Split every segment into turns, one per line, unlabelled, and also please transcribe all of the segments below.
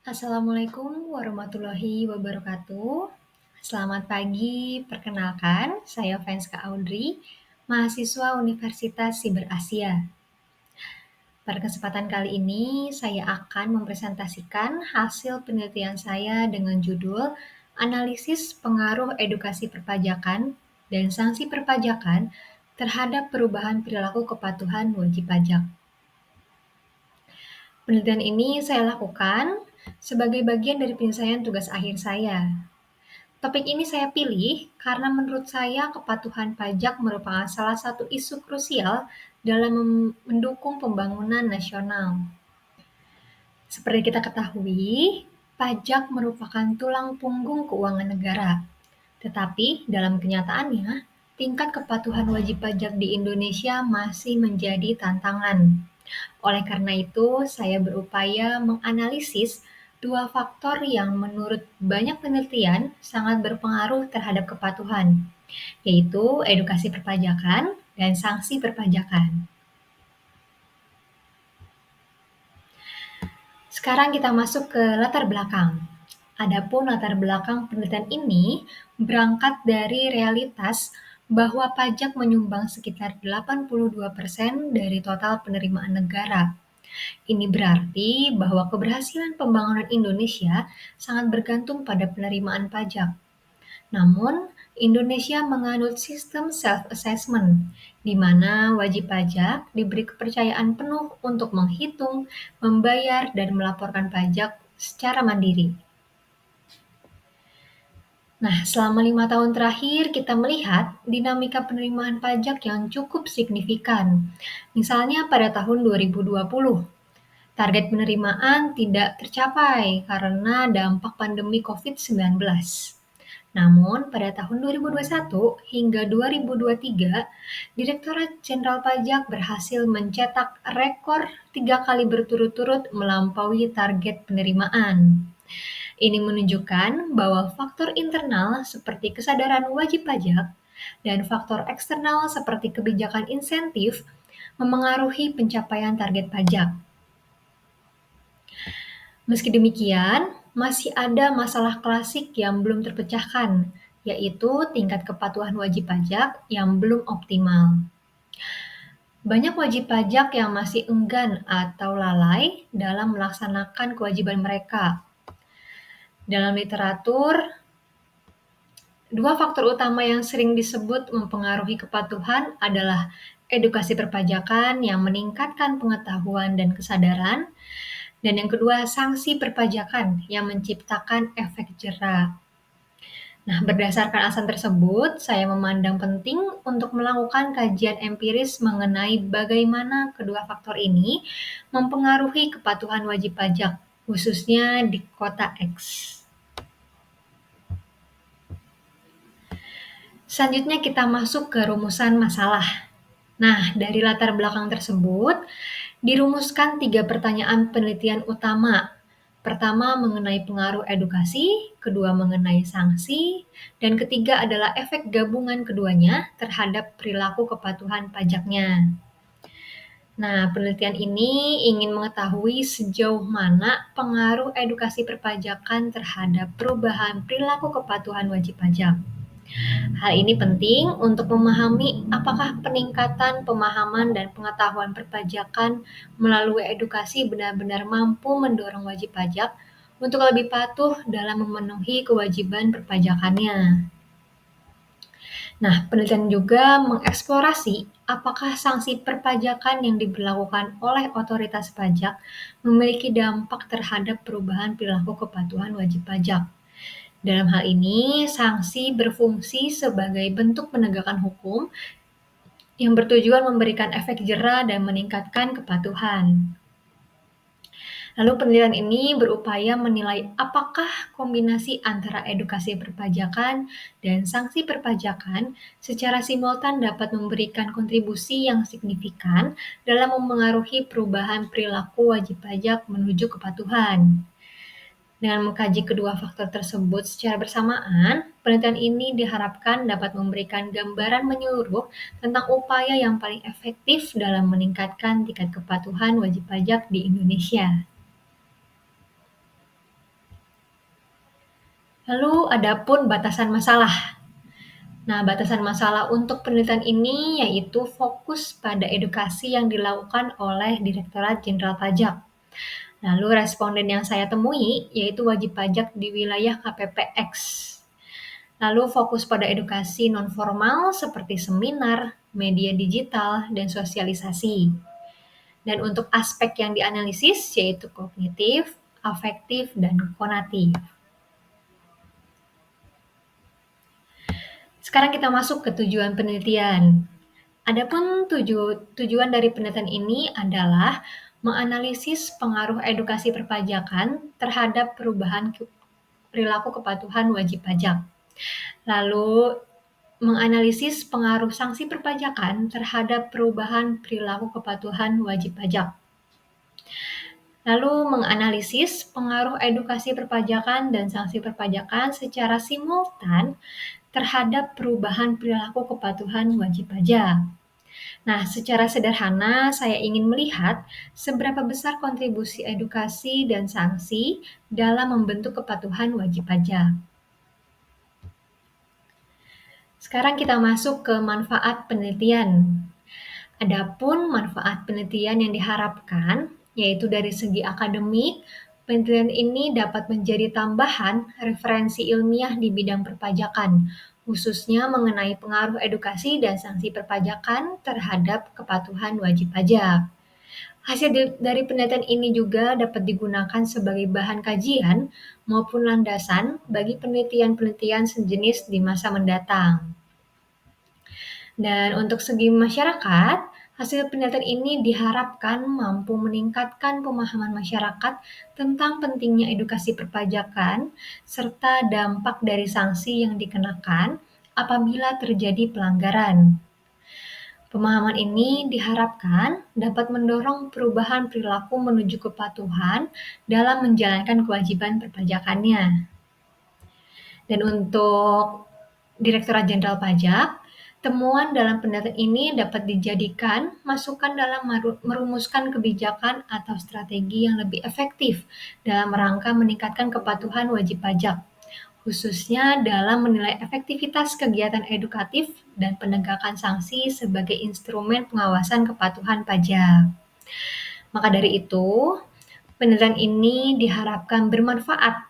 Assalamualaikum warahmatullahi wabarakatuh. Selamat pagi, perkenalkan saya Venska Audrey, mahasiswa Universitas Siber Asia. Pada kesempatan kali ini, saya akan mempresentasikan hasil penelitian saya dengan judul Analisis Pengaruh Edukasi Perpajakan dan Sanksi Perpajakan terhadap Perubahan Perilaku Kepatuhan Wajib Pajak. Penelitian ini saya lakukan sebagai bagian dari penyelesaian tugas akhir saya. Topik ini saya pilih karena menurut saya kepatuhan pajak merupakan salah satu isu krusial dalam mendukung pembangunan nasional. Seperti kita ketahui, pajak merupakan tulang punggung keuangan negara. Tetapi dalam kenyataannya, tingkat kepatuhan wajib pajak di Indonesia masih menjadi tantangan. Oleh karena itu, saya berupaya menganalisis dua faktor yang menurut banyak penelitian sangat berpengaruh terhadap kepatuhan, yaitu edukasi perpajakan dan sanksi perpajakan. Sekarang kita masuk ke latar belakang. Adapun latar belakang penelitian ini berangkat dari realitas bahwa pajak menyumbang sekitar 82% dari total penerimaan negara. Ini berarti bahwa keberhasilan pembangunan Indonesia sangat bergantung pada penerimaan pajak. Namun, Indonesia menganut sistem self-assessment, di mana wajib pajak diberi kepercayaan penuh untuk menghitung, membayar, dan melaporkan pajak secara mandiri. Nah, selama 5 tahun terakhir kita melihat dinamika penerimaan pajak yang cukup signifikan. Misalnya pada tahun 2020, target penerimaan tidak tercapai karena dampak pandemi COVID-19. Namun, pada tahun 2021 hingga 2023, Direktorat Jenderal Pajak berhasil mencetak rekor 3 kali berturut-turut melampaui target penerimaan. Ini menunjukkan bahwa faktor internal seperti kesadaran wajib pajak dan faktor eksternal seperti kebijakan insentif memengaruhi pencapaian target pajak. Meski demikian, masih ada masalah klasik yang belum terpecahkan, yaitu tingkat kepatuhan wajib pajak yang belum optimal. Banyak wajib pajak yang masih enggan atau lalai dalam melaksanakan kewajiban mereka. Dalam literatur, dua faktor utama yang sering disebut mempengaruhi kepatuhan adalah edukasi perpajakan yang meningkatkan pengetahuan dan kesadaran, dan yang kedua, sanksi perpajakan yang menciptakan efek jera. Nah, berdasarkan alasan tersebut, saya memandang penting untuk melakukan kajian empiris mengenai bagaimana kedua faktor ini mempengaruhi kepatuhan wajib pajak, khususnya di kota X. Selanjutnya kita masuk ke rumusan masalah. Nah, dari latar belakang tersebut, dirumuskan 3 pertanyaan penelitian utama. Pertama mengenai pengaruh edukasi, kedua mengenai sanksi, dan ketiga adalah efek gabungan keduanya terhadap perilaku kepatuhan pajaknya. Nah, penelitian ini ingin mengetahui sejauh mana pengaruh edukasi perpajakan terhadap perubahan perilaku kepatuhan wajib pajak. Hal ini penting untuk memahami apakah peningkatan pemahaman dan pengetahuan perpajakan melalui edukasi benar-benar mampu mendorong wajib pajak untuk lebih patuh dalam memenuhi kewajiban perpajakannya. Nah, penelitian juga mengeksplorasi apakah sanksi perpajakan yang diberlakukan oleh otoritas pajak memiliki dampak terhadap perubahan perilaku kepatuhan wajib pajak. Dalam hal ini, sanksi berfungsi sebagai bentuk penegakan hukum yang bertujuan memberikan efek jera dan meningkatkan kepatuhan. Lalu penelitian ini berupaya menilai apakah kombinasi antara edukasi perpajakan dan sanksi perpajakan secara simultan dapat memberikan kontribusi yang signifikan dalam memengaruhi perubahan perilaku wajib pajak menuju kepatuhan. Dengan mengkaji kedua faktor tersebut secara bersamaan, penelitian ini diharapkan dapat memberikan gambaran menyeluruh tentang upaya yang paling efektif dalam meningkatkan tingkat kepatuhan wajib pajak di Indonesia. Lalu adapun batasan masalah. Nah, batasan masalah untuk penelitian ini yaitu fokus pada edukasi yang dilakukan oleh Direktorat Jenderal Pajak. Lalu responden yang saya temui yaitu wajib pajak di wilayah KPPX. Lalu fokus pada edukasi non-formal seperti seminar, media digital, dan sosialisasi. Dan untuk aspek yang dianalisis yaitu kognitif, afektif, dan konatif. Sekarang kita masuk ke tujuan penelitian. Adapun tujuan dari penelitian ini adalah menganalisis pengaruh edukasi perpajakan terhadap perubahan perilaku kepatuhan wajib pajak. Lalu menganalisis pengaruh sanksi perpajakan terhadap perubahan perilaku kepatuhan wajib pajak. Lalu menganalisis pengaruh edukasi perpajakan dan sanksi perpajakan secara simultan terhadap perubahan perilaku kepatuhan wajib pajak. Nah, secara sederhana saya ingin melihat seberapa besar kontribusi edukasi dan sanksi dalam membentuk kepatuhan wajib pajak. Sekarang kita masuk ke manfaat penelitian. Adapun manfaat penelitian yang diharapkan, yaitu dari segi akademik, penelitian ini dapat menjadi tambahan referensi ilmiah di bidang perpajakan, khususnya mengenai pengaruh edukasi dan sanksi perpajakan terhadap kepatuhan wajib pajak. Hasil dari penelitian ini juga dapat digunakan sebagai bahan kajian maupun landasan bagi penelitian-penelitian sejenis di masa mendatang. Dan untuk segi masyarakat, hasil penelitian ini diharapkan mampu meningkatkan pemahaman masyarakat tentang pentingnya edukasi perpajakan serta dampak dari sanksi yang dikenakan apabila terjadi pelanggaran. Pemahaman ini diharapkan dapat mendorong perubahan perilaku menuju kepatuhan dalam menjalankan kewajiban perpajakannya. Dan untuk Direktorat Jenderal Pajak, temuan dalam penelitian ini dapat dijadikan masukan dalam merumuskan kebijakan atau strategi yang lebih efektif dalam rangka meningkatkan kepatuhan wajib pajak, khususnya dalam menilai efektivitas kegiatan edukatif dan penegakan sanksi sebagai instrumen pengawasan kepatuhan pajak. Maka dari itu, penelitian ini diharapkan bermanfaat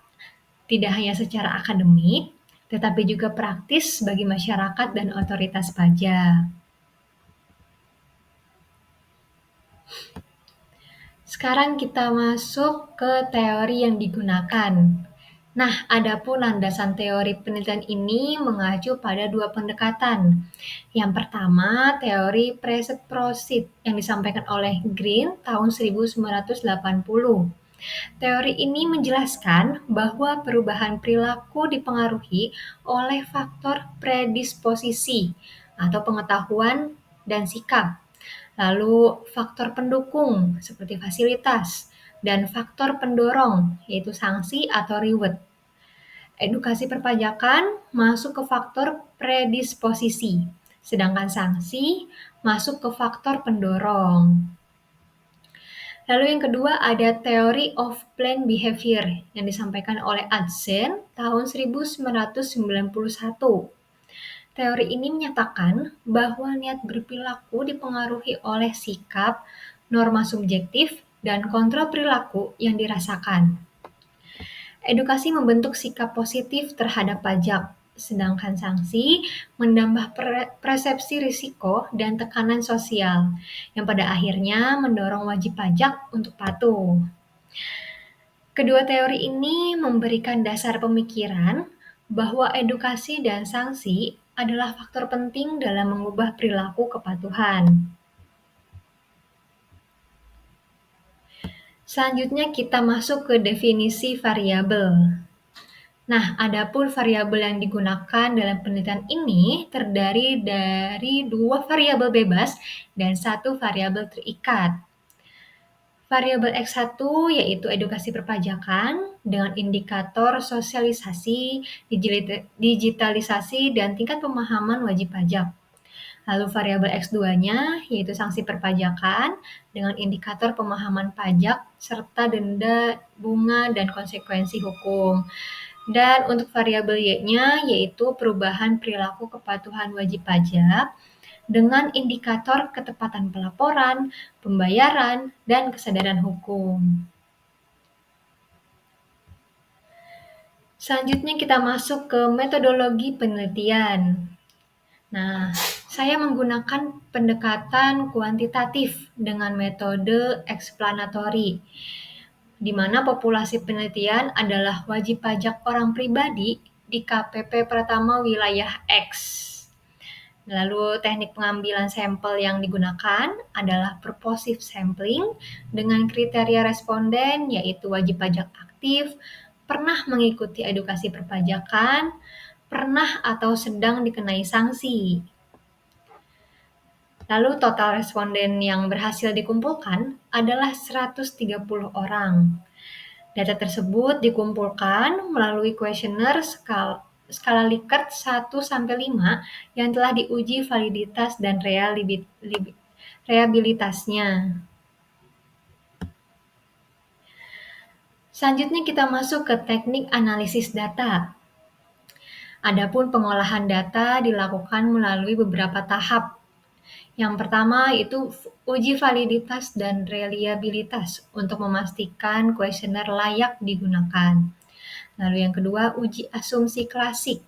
tidak hanya secara akademik, tetapi juga praktis bagi masyarakat dan otoritas pajak. Sekarang kita masuk ke teori yang digunakan. Nah, adapun landasan teori penelitian ini mengacu pada dua pendekatan. Yang pertama, teori preciprocity yang disampaikan oleh Green tahun 1980. Teori ini menjelaskan bahwa perubahan perilaku dipengaruhi oleh faktor predisposisi atau pengetahuan dan sikap, lalu faktor pendukung seperti fasilitas, dan faktor pendorong yaitu sanksi atau reward. Edukasi perpajakan masuk ke faktor predisposisi, sedangkan sanksi masuk ke faktor pendorong. Lalu yang kedua ada teori of planned behavior yang disampaikan oleh Adsen tahun 1991. Teori ini menyatakan bahwa niat berperilaku dipengaruhi oleh sikap, norma subjektif, dan kontrol perilaku yang dirasakan. Edukasi membentuk sikap positif terhadap pajak, sedangkan sanksi menambah persepsi risiko dan tekanan sosial, yang pada akhirnya mendorong wajib pajak untuk patuh. Kedua teori ini memberikan dasar pemikiran bahwa edukasi dan sanksi adalah faktor penting dalam mengubah perilaku kepatuhan. Selanjutnya kita masuk ke definisi variabel. Nah, adapun variabel yang digunakan dalam penelitian ini terdiri dari 2 variabel bebas dan 1 variabel terikat. Variabel X1 yaitu edukasi perpajakan dengan indikator sosialisasi, digitalisasi, dan tingkat pemahaman wajib pajak. Lalu variabel X2-nya yaitu sanksi perpajakan dengan indikator pemahaman pajak serta denda, bunga, dan konsekuensi hukum. Dan untuk variabel Y-nya yaitu perubahan perilaku kepatuhan wajib pajak dengan indikator ketepatan pelaporan, pembayaran, dan kesadaran hukum. Selanjutnya kita masuk ke metodologi penelitian. Nah, saya menggunakan pendekatan kuantitatif dengan metode explanatory, di mana populasi penelitian adalah wajib pajak orang pribadi di KPP Pratama wilayah X. Lalu teknik pengambilan sampel yang digunakan adalah purposive sampling dengan kriteria responden yaitu wajib pajak aktif, pernah mengikuti edukasi perpajakan, pernah atau sedang dikenai sanksi. Lalu total responden yang berhasil dikumpulkan adalah 130 orang. Data tersebut dikumpulkan melalui kuesioner skala Likert 1-5 yang telah diuji validitas dan reliabilitasnya. Selanjutnya kita masuk ke teknik analisis data. Adapun pengolahan data dilakukan melalui beberapa tahap. Yang pertama itu uji validitas dan reliabilitas untuk memastikan kuesioner layak digunakan. Lalu yang kedua, uji asumsi klasik,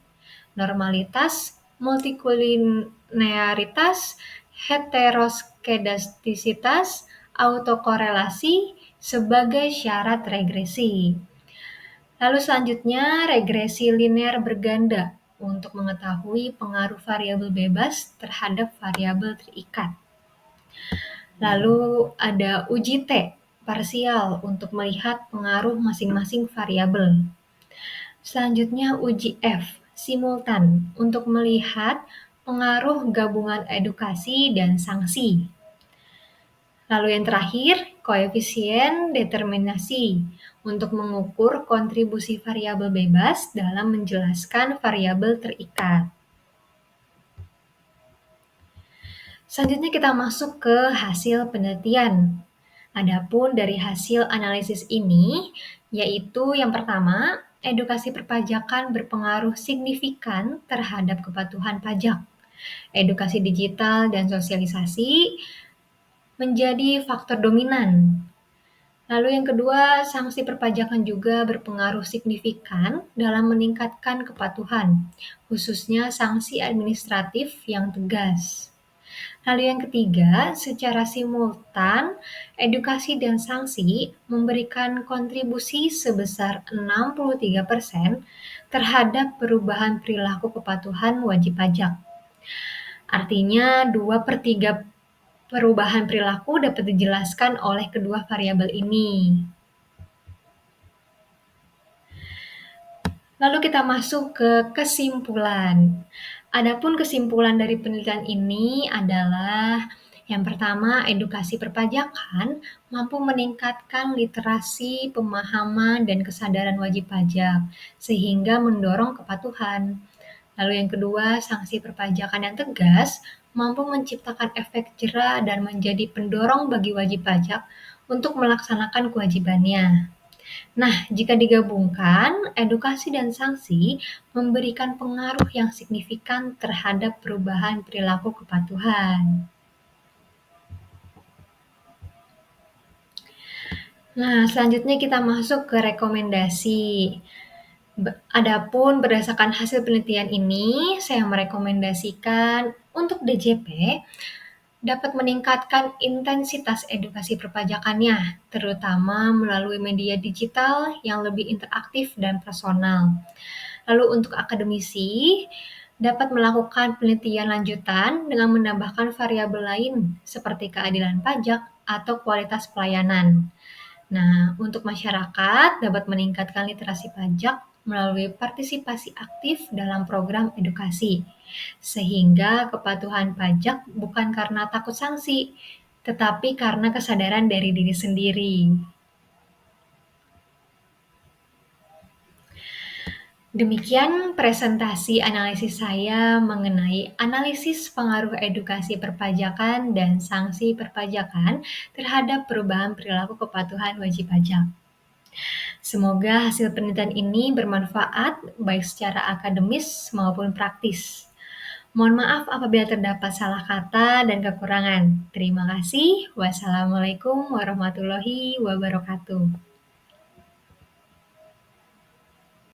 normalitas, multikulinearitas, heteroskedastisitas, autokorelasi sebagai syarat regresi. Lalu selanjutnya, regresi linear berganda untuk mengetahui pengaruh variabel bebas terhadap variabel terikat. Lalu ada uji T parsial untuk melihat pengaruh masing-masing variabel. Selanjutnya uji F simultan untuk melihat pengaruh gabungan edukasi dan sanksi. Lalu yang terakhir, koefisien determinasi untuk mengukur kontribusi variabel bebas dalam menjelaskan variabel terikat. Selanjutnya kita masuk ke hasil penelitian. Adapun dari hasil analisis ini, yaitu yang pertama, edukasi perpajakan berpengaruh signifikan terhadap kepatuhan pajak. Edukasi digital dan sosialisasi menjadi faktor dominan. Lalu yang kedua, sanksi perpajakan juga berpengaruh signifikan dalam meningkatkan kepatuhan, khususnya sanksi administratif yang tegas. Lalu yang ketiga, secara simultan, edukasi dan sanksi memberikan kontribusi sebesar 63% terhadap perubahan perilaku kepatuhan wajib pajak. Artinya 2/3 perubahan perilaku dapat dijelaskan oleh kedua variabel ini. Lalu kita masuk ke kesimpulan. Adapun kesimpulan dari penelitian ini adalah yang pertama, edukasi perpajakan mampu meningkatkan literasi, pemahaman, dan kesadaran wajib pajak, sehingga mendorong kepatuhan. Lalu yang kedua, sanksi perpajakan yang tegas mampu menciptakan efek jera dan menjadi pendorong bagi wajib pajak untuk melaksanakan kewajibannya. Nah, jika digabungkan, edukasi dan sanksi memberikan pengaruh yang signifikan terhadap perubahan perilaku kepatuhan. Nah, selanjutnya kita masuk ke rekomendasi. Adapun berdasarkan hasil penelitian ini, saya merekomendasikan untuk DJP dapat meningkatkan intensitas edukasi perpajakannya, terutama melalui media digital yang lebih interaktif dan personal. Lalu untuk akademisi, dapat melakukan penelitian lanjutan dengan menambahkan variabel lain seperti keadilan pajak atau kualitas pelayanan. Nah, untuk masyarakat dapat meningkatkan literasi pajak melalui partisipasi aktif dalam program edukasi, sehingga kepatuhan pajak bukan karena takut sanksi, tetapi karena kesadaran dari diri sendiri. Demikian presentasi analisis saya mengenai analisis pengaruh edukasi perpajakan dan sanksi perpajakan terhadap perubahan perilaku kepatuhan wajib pajak. Semoga hasil penelitian ini bermanfaat baik secara akademis maupun praktis. Mohon maaf apabila terdapat salah kata dan kekurangan. Terima kasih. Wassalamualaikum warahmatullahi wabarakatuh.